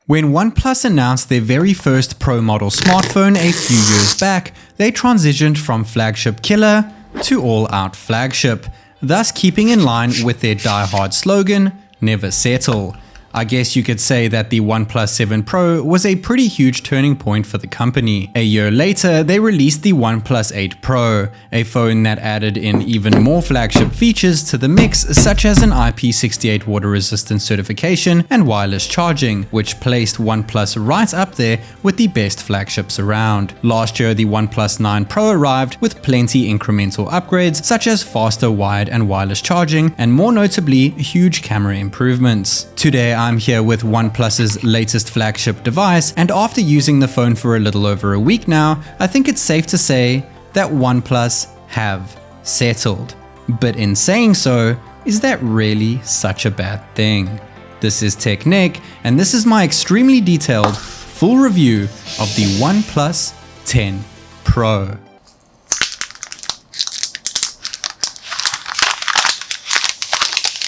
When OnePlus announced their very first Pro model smartphone a few years back, they transitioned from flagship killer to all-out flagship, thus keeping in line with their die-hard slogan, never settle. I guess you could say that the OnePlus 7 Pro was a pretty huge turning point for the company. A year later, they released the OnePlus 8 Pro, a phone that added in even more flagship features to the mix, such as an IP68 water resistant certification and wireless charging, which placed OnePlus right up there with the best flagships around. Last year, the OnePlus 9 Pro arrived with plenty incremental upgrades, such as faster wired and wireless charging, and more notably, huge camera improvements. Today, I'm here with OnePlus's latest flagship device, and after using the phone for a little over a week now, I think it's safe to say that OnePlus have settled. But in saying so, is that really such a bad thing? This is Tech Nick, and this is my extremely detailed full review of the OnePlus 10 Pro.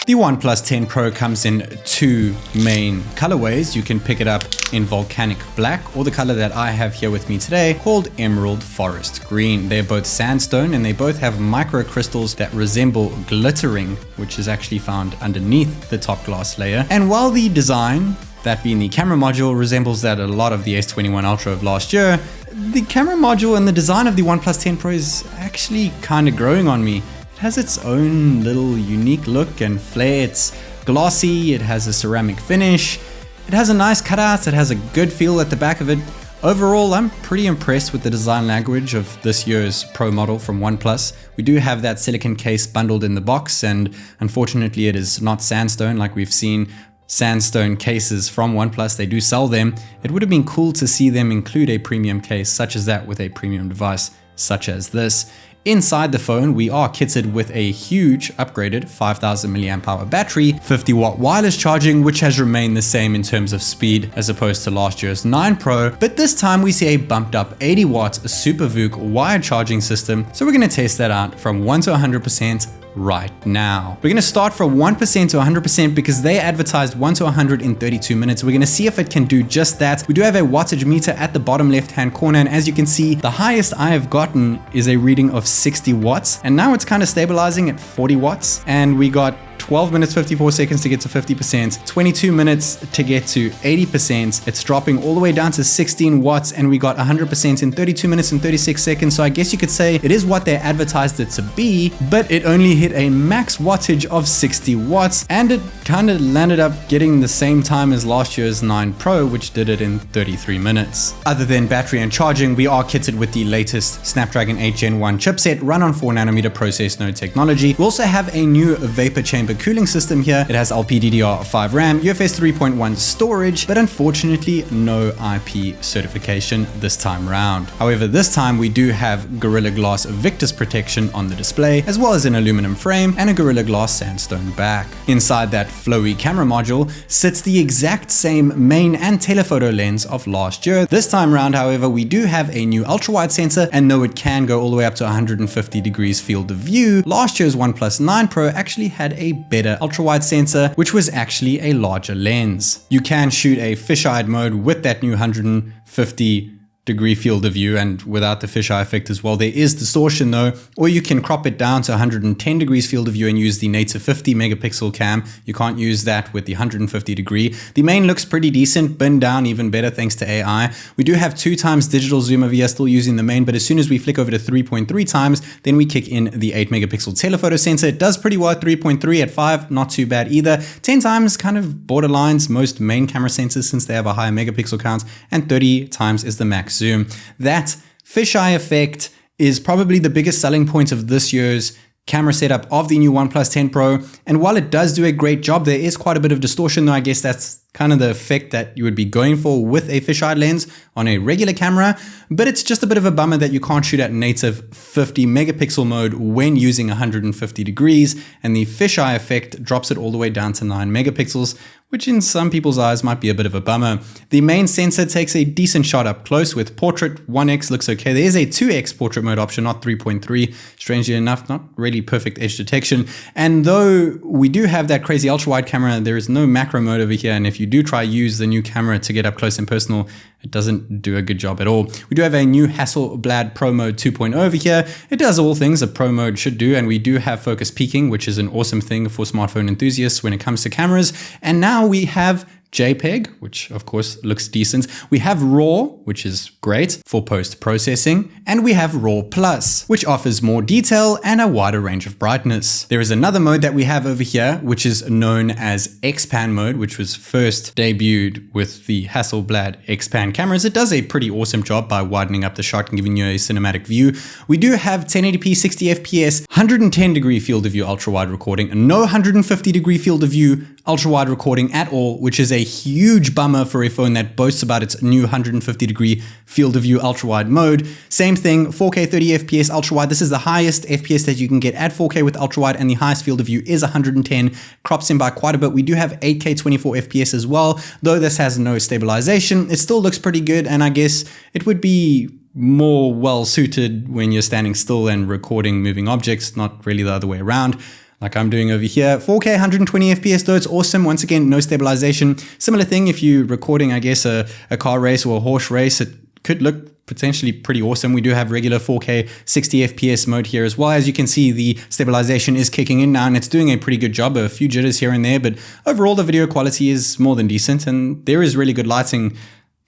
The OnePlus 10 Pro comes in two main colorways. You can pick it up in volcanic black, or the color that I have here with me today called emerald forest green. They're both sandstone and they both have microcrystals that resemble glittering, which is actually found underneath the top glass layer. And while the design, that being the camera module, resembles that a lot of the S21 Ultra of last year, the camera module and the design of the OnePlus 10 Pro is actually kind of growing on me. It has its own little unique look and flair. It's glossy, it has a ceramic finish, it has a nice cutout, it has a good feel at the back of it. Overall, I'm pretty impressed with the design language of this year's Pro model from OnePlus. We do have that silicon case bundled in the box, and unfortunately it is not sandstone like we've seen sandstone cases from OnePlus. They do sell them. It would have been cool to see them include a premium case such as that with a premium device such as this. Inside the phone, we are kitted with a huge upgraded 5000 mAh battery, 50 watt wireless charging, which has remained the same in terms of speed as opposed to last year's 9 Pro, but this time we see a bumped up 80 watt Super VOOC wired charging system. So we're going to test that out from 1 to 100% right now. We're going to start from 1% to 100% because they advertised 1 to 100 in 32 minutes. We're going to see if it can do just that. We do have a wattage meter at the bottom left hand corner, and as you can see, the highest I have gotten is a reading of 60 watts, and now it's kind of stabilizing at 40 watts, and we got 12 minutes 54 seconds to get to 50%, 22 minutes to get to 80%. It's dropping all the way down to 16 watts, and we got 100% in 32 minutes and 36 seconds. So I guess you could say it is what they advertised it to be, but it only hit a max wattage of 60 watts, and it kind of landed up getting the same time as last year's 9 Pro, which did it in 33 minutes. Other than battery and charging, we are kitted with the latest Snapdragon 8 Gen 1 chipset run on 4nm process node technology. We also have a new vapor chamber cooling system here. It has LPDDR5 RAM, UFS 3.1 storage, but unfortunately no IP certification this time round. However, this time we do have Gorilla Glass Victus protection on the display, as well as an aluminum frame and a Gorilla Glass sandstone back. Inside that flowy camera module sits the exact same main and telephoto lens of last year. This time round, however, we do have a new ultra-wide sensor, and though it can go all the way up to 150 degrees field of view, last year's OnePlus 9 Pro actually had a better ultra-wide sensor, which was actually a larger lens. You can shoot a fisheye mode with that new 150 degree field of view and without the fisheye effect as well. There is distortion though, or you can crop it down to 110 degrees field of view and use the native 50 megapixel cam. You can't use that with the 150 degree. The main looks pretty decent, binned down even better thanks to AI. We do have 2 times digital zoom over here, still using the main, but as soon as we flick over to 3.3 times, then we kick in the 8 megapixel telephoto sensor. It does pretty well at 3.3, at 5, not too bad either. 10 times kind of borderlines most main camera sensors since they have a higher megapixel count, and 30 times is the max zoom. That fisheye effect is probably the biggest selling point of this year's camera setup of the new OnePlus 10 Pro, and while it does do a great job, there is quite a bit of distortion though. I guess that's kind of the effect that you would be going for with a fisheye lens on a regular camera, but it's just a bit of a bummer that you can't shoot at native 50 megapixel mode when using 150 degrees, and the fisheye effect drops it all the way down to 9 megapixels, which in some people's eyes might be a bit of a bummer. The main sensor takes a decent shot up close with portrait. 1x looks okay. There is a 2x portrait mode option, not 3.3. Strangely enough, not really perfect edge detection. And though we do have that crazy ultra wide camera, there is no macro mode over here. And if you do try use the new camera to get up close and personal, it doesn't do a good job at all. We do have a new Hasselblad Pro Mode 2.0 over here. It does all things a Pro Mode should do, and we do have focus peaking, which is an awesome thing for smartphone enthusiasts when it comes to cameras. And now we have JPEG, which of course looks decent. We have RAW, which is great for post-processing, and we have RAW Plus, which offers more detail and a wider range of brightness. There is another mode that we have over here, which is known as X-Pan mode, which was first debuted with the Hasselblad X-Pan cameras. It does a pretty awesome job by widening up the shot and giving you a cinematic view. We do have 1080p 60 FPS, 110 degree field of view ultra-wide recording, no 150 degree field of view ultra-wide recording at all, which is a huge bummer for a phone that boasts about its new 150 degree field of view ultra-wide mode. Same thing, 4K 30 FPS ultra-wide. This is the highest FPS that you can get at 4K with ultra-wide, and the highest field of view is 110, crops in by quite a bit. We do have 8K 24 FPS as well, though this has no stabilization. It still looks pretty good, and I guess it would be more well suited when you're standing still and recording moving objects, not really the other way around, like I'm doing over here. 4K 120 FPS though, it's awesome. Once again, no stabilization. Similar thing if you're recording, I guess, a car race or a horse race, it could look potentially pretty awesome. We do have regular 4K 60 FPS mode here as well. As you can see, the stabilization is kicking in now and it's doing a pretty good job. A few jitters here and there, but overall the video quality is more than decent, and there is really good lighting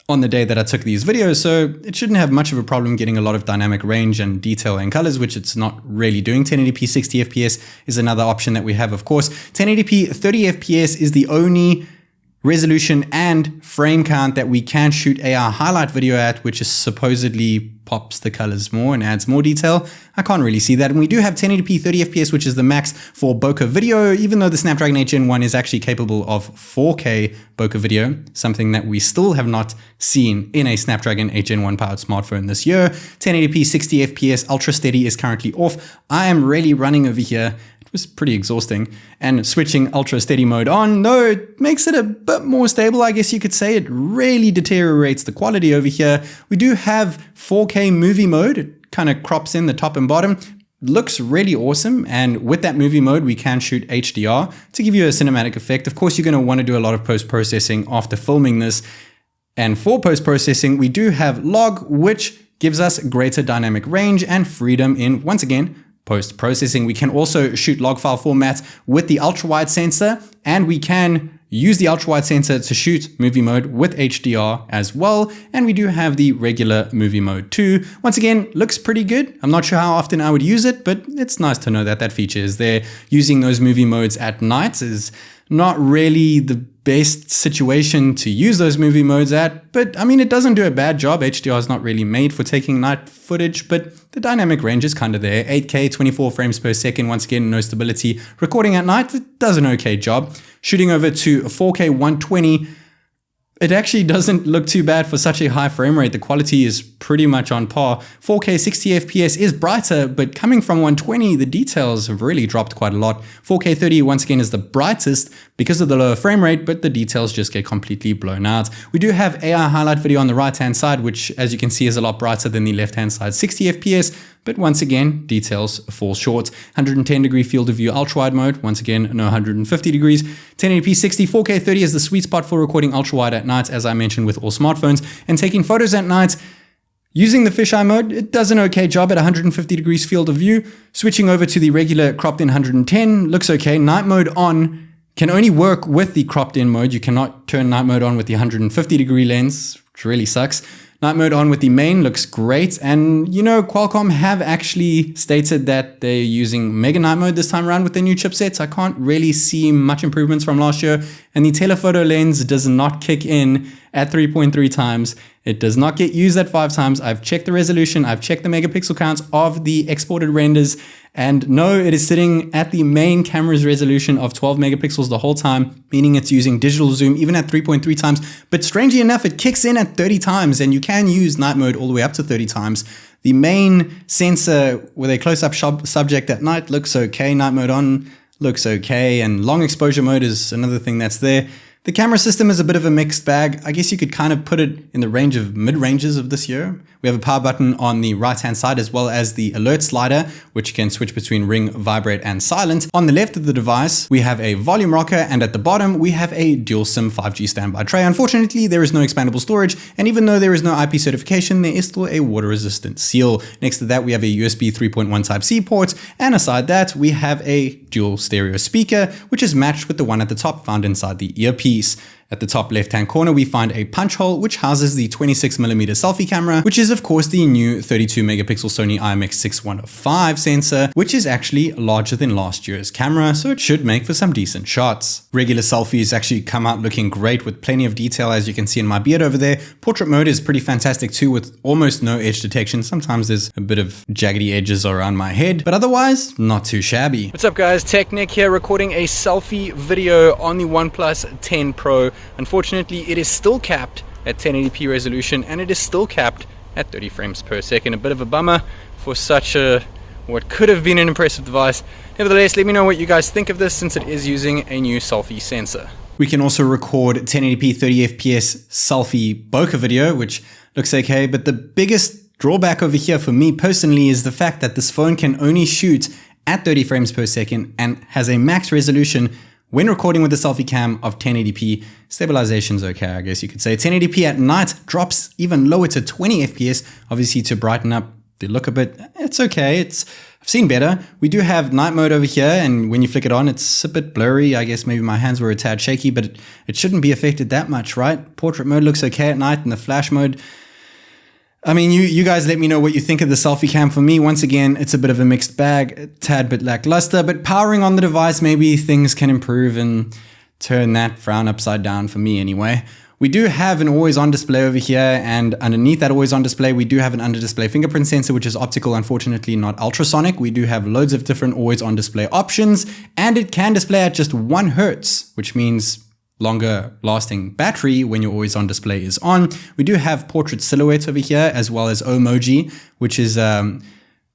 on the day that I took these videos, so it shouldn't have much of a problem getting a lot of dynamic range and detail and colors, which it's not really doing. 1080p 60 FPS is another option that we have, of course. 1080p 30 FPS is the only resolution and frame count that we can shoot AR highlight video at, which is supposedly pops the colors more and adds more detail. I can't really see that. And we do have 1080p 30 FPS, which is the max for bokeh video, even though the Snapdragon 8 Gen 1 is actually capable of 4K bokeh video, something that we still have not seen in a Snapdragon 8 Gen 1 powered smartphone this year. 1080p 60 FPS ultra steady is currently off. I am really running over here. Was pretty exhausting, and switching ultra steady mode on, though it makes it a bit more stable, I guess you could say. It really deteriorates the quality over here. We do have 4K movie mode. It kind of crops in the top and bottom. Looks really awesome, and with that movie mode we can shoot HDR to give you a cinematic effect. Of course, you're going to want to do a lot of post-processing after filming this, and for post-processing we do have log, which gives us greater dynamic range and freedom in, once again, post-processing. We can also shoot log file formats with the ultra-wide sensor, and we can use the ultra-wide sensor to shoot movie mode with HDR as well. And we do have the regular movie mode too. Once again, looks pretty good. I'm not sure how often I would use it, but it's nice to know that that feature is there. Using those movie modes at night is not really the best situation to use those movie modes at, but I mean, it doesn't do a bad job. HDR is not really made for taking night footage, but the dynamic range is kind of there. 8K, 24 frames per second, once again, no stability. Recording at night, it does an okay job. Shooting over to 4K 120, it actually doesn't look too bad for such a high frame rate. The quality is pretty much on par. 4K 60 FPS is brighter, but coming from 120, the details have really dropped quite a lot. 4K 30 once again is the brightest because of the lower frame rate, but the details just get completely blown out. We do have AI highlight video on the right-hand side, which as you can see is a lot brighter than the left-hand side 60 FPS, but once again, details fall short. 110 degree field of view ultra-wide mode, once again, no 150 degrees. 1080p 60, 4K 30 is the sweet spot for recording ultra-wide at night, as I mentioned with all smartphones, and taking photos at night. Using the fisheye mode, it does an okay job at 150 degrees field of view. Switching over to the regular cropped in 110 looks okay. Night mode on can only work with the cropped in mode. You cannot turn night mode on with the 150 degree lens, which really sucks. Night mode on with the main looks great, and you know, Qualcomm have actually stated that they're using Mega Night mode this time around with their new chipsets. I can't really see much improvements from last year, and the telephoto lens does not kick in at 3.3 times. It does not get used at 5 times. I've checked the resolution, I've checked the megapixel counts of the exported renders, and no, it is sitting at the main camera's resolution of 12 megapixels the whole time, meaning it's using digital zoom even at 3.3 times. But strangely enough, it kicks in at 30 times, and you can use night mode all the way up to 30 times. The main sensor with a close-up subject at night looks okay. Night mode on looks okay, and long exposure mode is another thing that's there. The camera system is a bit of a mixed bag. I guess you could kind of put it in the range of mid-ranges of this year. We have a power button on the right-hand side as well as the alert slider, which can switch between ring, vibrate, and silent. On the left of the device, we have a volume rocker, and at the bottom, we have a dual SIM 5G standby tray. Unfortunately, there is no expandable storage, and even though there is no IP certification, there is still a water-resistant seal. Next to that, we have a USB 3.1 Type-C port, and aside that, we have a dual stereo speaker, which is matched with the one at the top found inside the earpiece. At the top left-hand corner, we find a punch hole, which houses the 26mm selfie camera, which is of course the new 32 megapixel Sony IMX6-105 sensor, which is actually larger than last year's camera, so it should make for some decent shots. Regular selfies actually come out looking great with plenty of detail, as you can see in my beard over there. Portrait mode is pretty fantastic too, with almost no edge detection. Sometimes there's a bit of jaggedy edges around my head, but otherwise, not too shabby. What's up guys, Tech Nick here, recording a selfie video on the OnePlus 10 Pro. Unfortunately, it is still capped at 1080p resolution, and it is still capped at 30 frames per second. A bit of a bummer for such a, what could have been an impressive device. Nevertheless, let me know what you guys think of this, since it is using a new selfie sensor. We can also record 1080p 30fps selfie bokeh video, which looks okay, but the biggest drawback over here for me personally is the fact that this phone can only shoot at 30 frames per second and has a max resolution when recording with a selfie cam of 1080p. Stabilization's okay, I guess you could say. 1080p at night drops even lower to 20 FPS, obviously to brighten up the look a bit. It's okay, I've seen better. We do have night mode over here, and when you flick it on, it's a bit blurry. I guess maybe my hands were a tad shaky, but it shouldn't be affected that much, right? Portrait mode looks okay at night, and the flash mode, I mean, you guys let me know what you think of the selfie cam. For me, once again, it's a bit of a mixed bag, a tad bit lackluster, but powering on the device, maybe things can improve and turn that frown upside down for me anyway. We do have an always-on display over here, and underneath that always-on display, we do have an under-display fingerprint sensor, which is optical, unfortunately not ultrasonic. We do have loads of different always-on display options, and it can display at just 1 hertz, which means longer lasting battery when your always on display is on. We do have portrait silhouettes over here, as well as Omoji, which is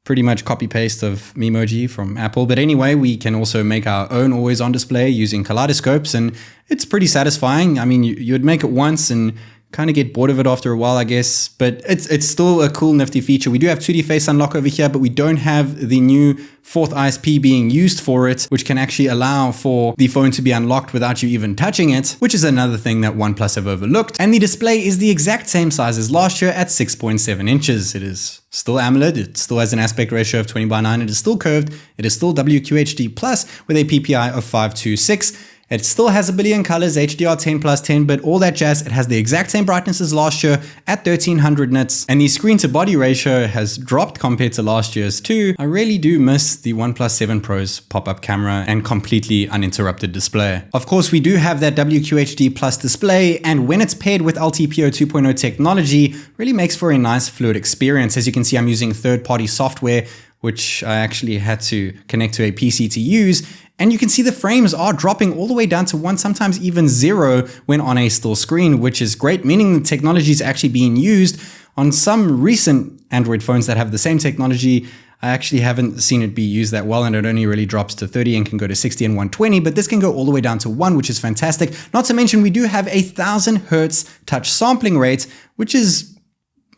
pretty much copy paste of Memoji from Apple. But anyway, we can also make our own always on display using kaleidoscopes, and it's pretty satisfying. I mean, you would make it once and kind of get bored of it after a while, I guess, but it's still a cool, nifty feature. We do have 2D face unlock over here, but we don't have the new 4th ISP being used for it, which can actually allow for the phone to be unlocked without you even touching it, which is another thing that OnePlus have overlooked. And the display is the exact same size as last year at 6.7 inches. It is still AMOLED, it still has an aspect ratio of 20:9, it is still curved, it is still WQHD plus with a PPI of 526. It still has a billion colors, HDR10+10, but all that jazz, it has the exact same brightness as last year at 1300 nits, and the screen to body ratio has dropped compared to last year's too. I really do miss the OnePlus 7 Pro's pop-up camera and completely uninterrupted display. Of course, we do have that WQHD plus display, and when it's paired with LTPO 2.0 technology, really makes for a nice fluid experience. As you can see, I'm using third-party software, which I actually had to connect to a PC to use. And you can see the frames are dropping all the way down to 1, sometimes even 0 when on a still screen, which is great, meaning the technology is actually being used on some recent Android phones that have the same technology. I actually haven't seen it be used that well, and it only really drops to 30 and can go to 60 and 120, but this can go all the way down to 1, which is fantastic. Not to mention, we do have a 1000 hertz touch sampling rate, which is,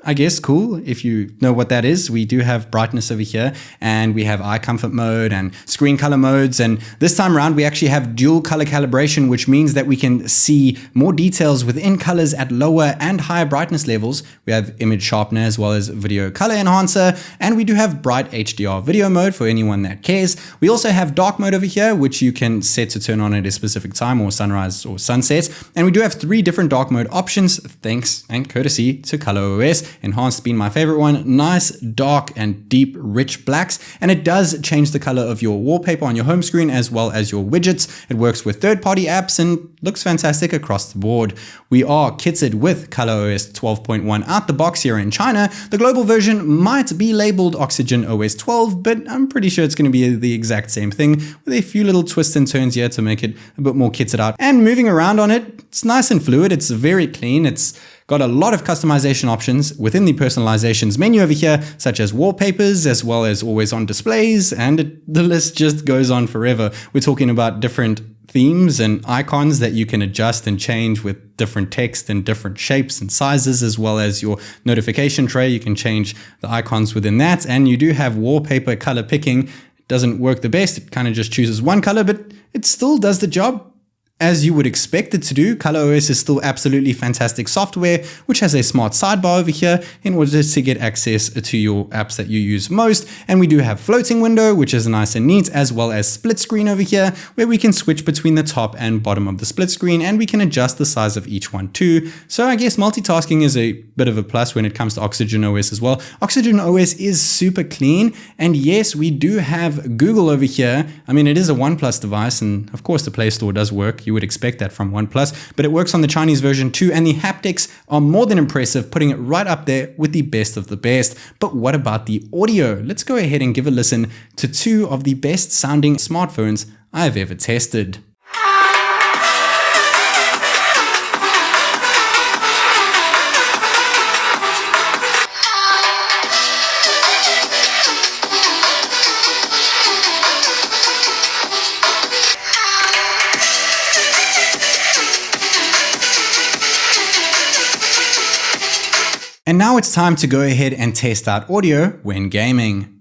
I guess, cool if you know what that is. We do have brightness over here, and we have eye comfort mode and screen color modes, and this time around we actually have dual color calibration, which means that we can see more details within colors at lower and higher brightness levels. We have image sharpener as well as video color enhancer, and we do have bright HDR video mode for anyone that cares. We also have dark mode over here, which you can set to turn on at a specific time, or sunrise or sunset, and we do have 3 different dark mode options, thanks and courtesy to ColorOS. Enhanced being my favorite one. Nice, dark, and deep, rich blacks. And it does change the color of your wallpaper on your home screen as well as your widgets. It works with third-party apps and looks fantastic across the board. We are kitted with ColorOS 12.1 out the box here in China. The global version might be labeled Oxygen OS 12, but I'm pretty sure it's going to be the exact same thing, with a few little twists and turns here to make it a bit more kitted out. And moving around on it, it's nice and fluid. It's very clean. It's got a lot of customization options within the personalizations menu over here, such as wallpapers, as well as always on displays, and the list just goes on forever. We're talking about different themes and icons that you can adjust and change with different text and different shapes and sizes, as well as your notification tray. You can change the icons within that. And you do have wallpaper color picking. It doesn't work the best. It kind of just chooses one color, but it still does the job as you would expect it to do. ColorOS is still absolutely fantastic software, which has a smart sidebar over here in order to get access to your apps that you use most. And we do have floating window, which is nice and neat, as well as split screen over here, where we can switch between the top and bottom of the split screen, and we can adjust the size of each one too. So I guess multitasking is a bit of a plus when it comes to Oxygen OS as well. Oxygen OS is super clean. And yes, we do have Google over here. I mean, it is a OnePlus device, and of course the Play Store does work. You would expect that from OnePlus, but it works on the Chinese version too, and the haptics are more than impressive, putting it right up there with the best of the best. But what about the audio? Let's go ahead and give a listen to two of the best sounding smartphones I've ever tested. And now it's time to go ahead and test out audio when gaming.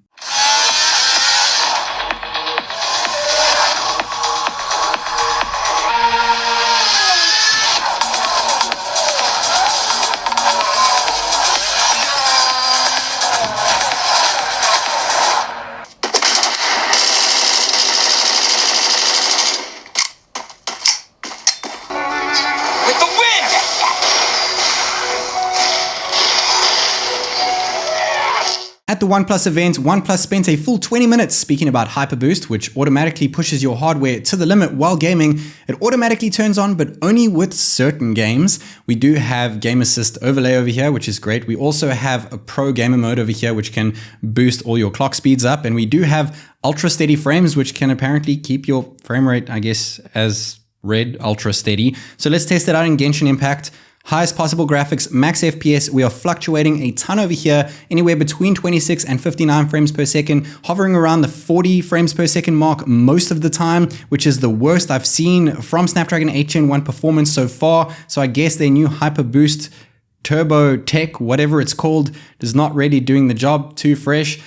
At the OnePlus event, OnePlus spent a full 20 minutes speaking about HyperBoost, which automatically pushes your hardware to the limit while gaming. It automatically turns on, but only with certain games. We do have Game Assist overlay over here, which is great. We also have a Pro Gamer mode over here, which can boost all your clock speeds up. And we do have ultra steady frames, which can apparently keep your frame rate, I guess, as red ultra steady. So let's test it out in Genshin Impact. Highest possible graphics, max FPS, we are fluctuating a ton over here, anywhere between 26 and 59 frames per second, hovering around the 40 frames per second mark most of the time, which is the worst I've seen from Snapdragon 8 Gen 1 performance so far. So I guess their new HyperBoost Turbo Tech, whatever it's called, is not really doing the job too fresh.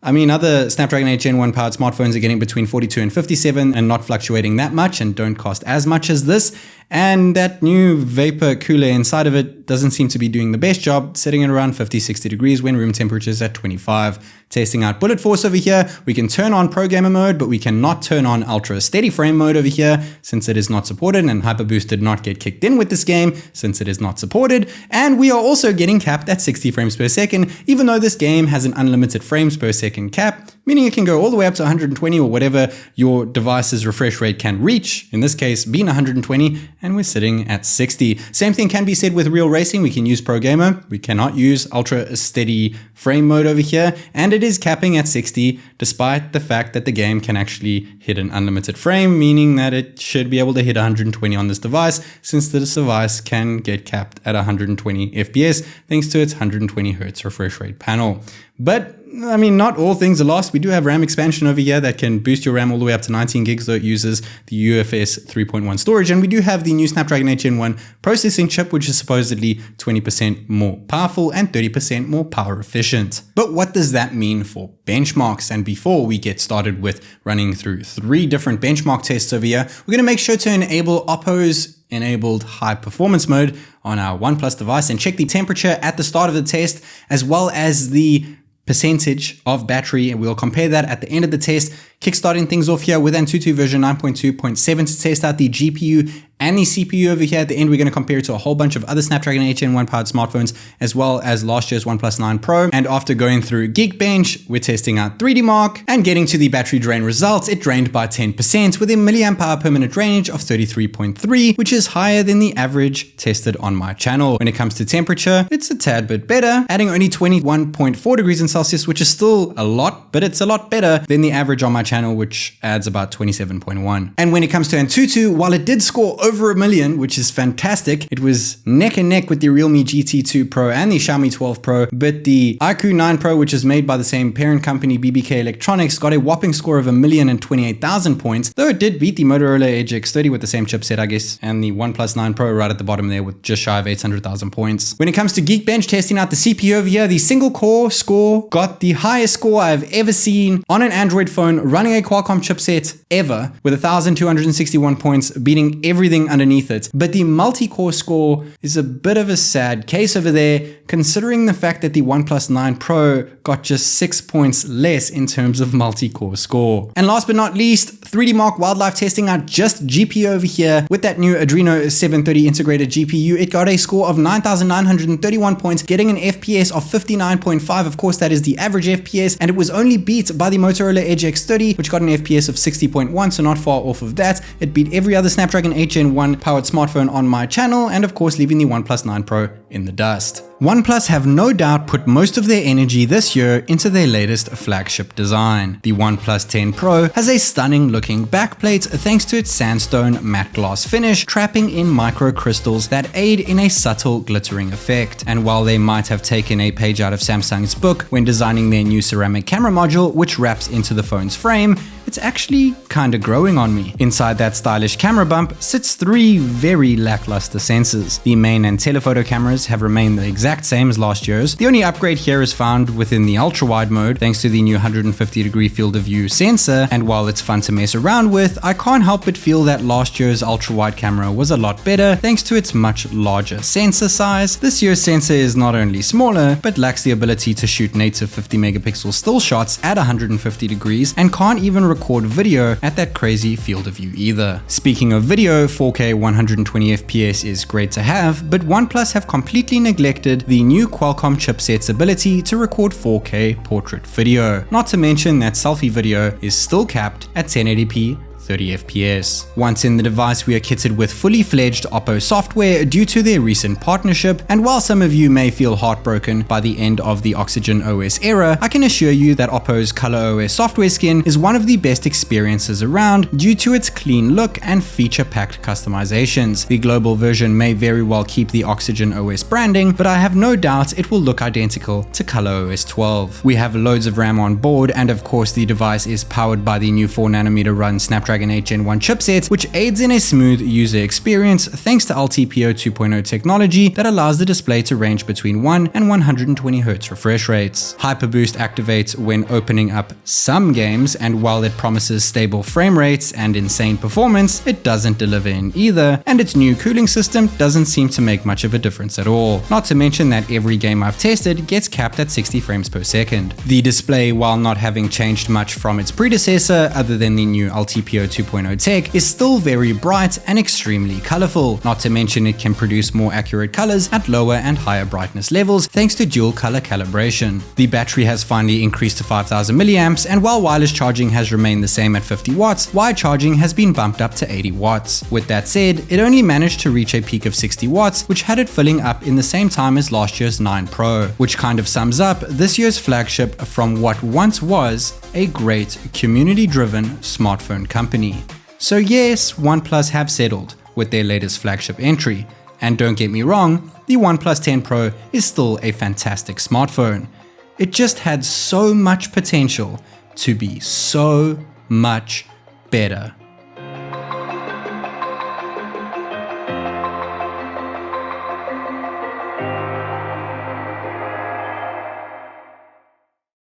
I mean, other Snapdragon 8 Gen 1 powered smartphones are getting between 42 and 57 and not fluctuating that much and don't cost as much as this. And that new vapor cooler inside of it doesn't seem to be doing the best job, setting it around 50-60 degrees when room temperature is at 25. Testing out Bullet Force over here, we can turn on Pro Gamer mode, but we cannot turn on Ultra Steady Frame mode over here since it is not supported, and HyperBoost did not get kicked in with this game since it is not supported. And we are also getting capped at 60 frames per second, even though this game has an unlimited frames per second cap, meaning it can go all the way up to 120 or whatever your device's refresh rate can reach, in this case being 120, and we're sitting at 60. Same thing can be said with real racing. We can use Pro Gamer. We cannot use Ultra Steady Frame mode over here, and it is capping at 60 despite the fact that the game can actually hit an unlimited frame, meaning that it should be able to hit 120 on this device, since this device can get capped at 120 FPS thanks to its 120 Hz refresh rate panel. But I mean, not all things are lost. We do have RAM expansion over here that can boost your RAM all the way up to 19 gigs, though it uses the UFS 3.1 storage. And we do have the new Snapdragon 8 Gen 1 processing chip, which is supposedly 20% more powerful and 30% more power efficient. But what does that mean for benchmarks? And before we get started with running through 3 different benchmark tests over here, we're going to make sure to enable Oppo's enabled high performance mode on our OnePlus device and check the temperature at the start of the test, as well as the percentage of battery, and we'll compare that at the end of the test. Kickstarting things off here with AnTuTu version 9.2.7 to test out the GPU and the CPU over here. At the end, we're going to compare it to a whole bunch of other Snapdragon 8 Gen 1 powered smartphones, as well as last year's OnePlus 9 Pro. And after going through Geekbench, we're testing out 3D Mark and getting to the battery drain results. It drained by 10% with a milliamp hour per minute drainage of 33.3, which is higher than the average tested on my channel. When it comes to temperature, it's a tad bit better, adding only 21.4 degrees in Celsius, which is still a lot, but it's a lot better than the average on my channel, channel, which adds about 27.1. And when it comes to AnTuTu, while it did score over 1 million, which is fantastic, it was neck and neck with the Realme GT2 Pro and the Xiaomi 12 Pro, but the iQOO 9 Pro, which is made by the same parent company BBK Electronics, got a whopping score of 1,028,000 points, though it did beat the Motorola Edge X30 with the same chipset, I guess, and the OnePlus 9 Pro right at the bottom there with just shy of 800,000 points. When it comes to Geekbench testing out the CPU over here, the single core score got the highest score I've ever seen on an Android phone running a Qualcomm chipset ever, with 1,261 points, beating everything underneath it. But the multi-core score is a bit of a sad case over there, considering the fact that the OnePlus 9 Pro got just 6 points less in terms of multi-core score. And last but not least, 3D Mark Wildlife testing out just GPU over here with that new Adreno 730 integrated GPU. It got a score of 9,931 points, getting an FPS of 59.5. Of course, that is the average FPS, and it was only beat by the Motorola Edge X30, which got an FPS of 60.1, so not far off of that. It beat every other Snapdragon 8 Gen 1 powered smartphone on my channel, and of course leaving the OnePlus 9 Pro in the dust. OnePlus have no doubt put most of their energy this year into their latest flagship design. The OnePlus 10 Pro has a stunning looking backplate thanks to its sandstone matte glass finish, trapping in microcrystals that aid in a subtle glittering effect. And while they might have taken a page out of Samsung's book when designing their new ceramic camera module, which wraps into the phone's frame, it's actually kinda growing on me. Inside that stylish camera bump sits 3 very lackluster sensors. The main and telephoto cameras have remained the exact same as last year's. The only upgrade here is found within the ultra-wide mode thanks to the new 150-degree field of view sensor, and while it's fun to mess around with, I can't help but feel that last year's ultra-wide camera was a lot better thanks to its much larger sensor size. This year's sensor is not only smaller, but lacks the ability to shoot native 50 megapixel still shots at 150 degrees and can't even record video at that crazy field of view either. Speaking of video, 4K 120 FPS is great to have, but OnePlus have completely neglected the new Qualcomm chipset's ability to record 4K portrait video. Not to mention that selfie video is still capped at 1080p 30 FPS. Once in the device, we are kitted with fully fledged Oppo software due to their recent partnership, and while some of you may feel heartbroken by the end of the Oxygen OS era, I can assure you that Oppo's ColorOS software skin is one of the best experiences around due to its clean look and feature-packed customizations. The global version may very well keep the Oxygen OS branding, but I have no doubt it will look identical to ColorOS 12. We have loads of RAM on board, and of course the device is powered by the new 4nm run Snapdragon 8 Gen 1 chipset, which aids in a smooth user experience thanks to LTPO 2.0 technology that allows the display to range between 1 and 120 Hz refresh rates. Hyperboost activates when opening up some games, and while it promises stable frame rates and insane performance, it doesn't deliver in either, and its new cooling system doesn't seem to make much of a difference at all. Not to mention that every game I've tested gets capped at 60 frames per second. The display, while not having changed much from its predecessor other than the new LTPO 2.0 tech, is still very bright and extremely colorful. Not to mention it can produce more accurate colors at lower and higher brightness levels thanks to dual color calibration. The battery has finally increased to 5000 milliamps, and while wireless charging has remained the same at 50 watts, wired charging has been bumped up to 80 watts. With that said, it only managed to reach a peak of 60 watts, which had it filling up in the same time as last year's 9 Pro, which kind of sums up this year's flagship from what once was a great community-driven smartphone company. So yes, OnePlus have settled with their latest flagship entry, and don't get me wrong, the OnePlus 10 Pro is still a fantastic smartphone. It just had so much potential to be so much better.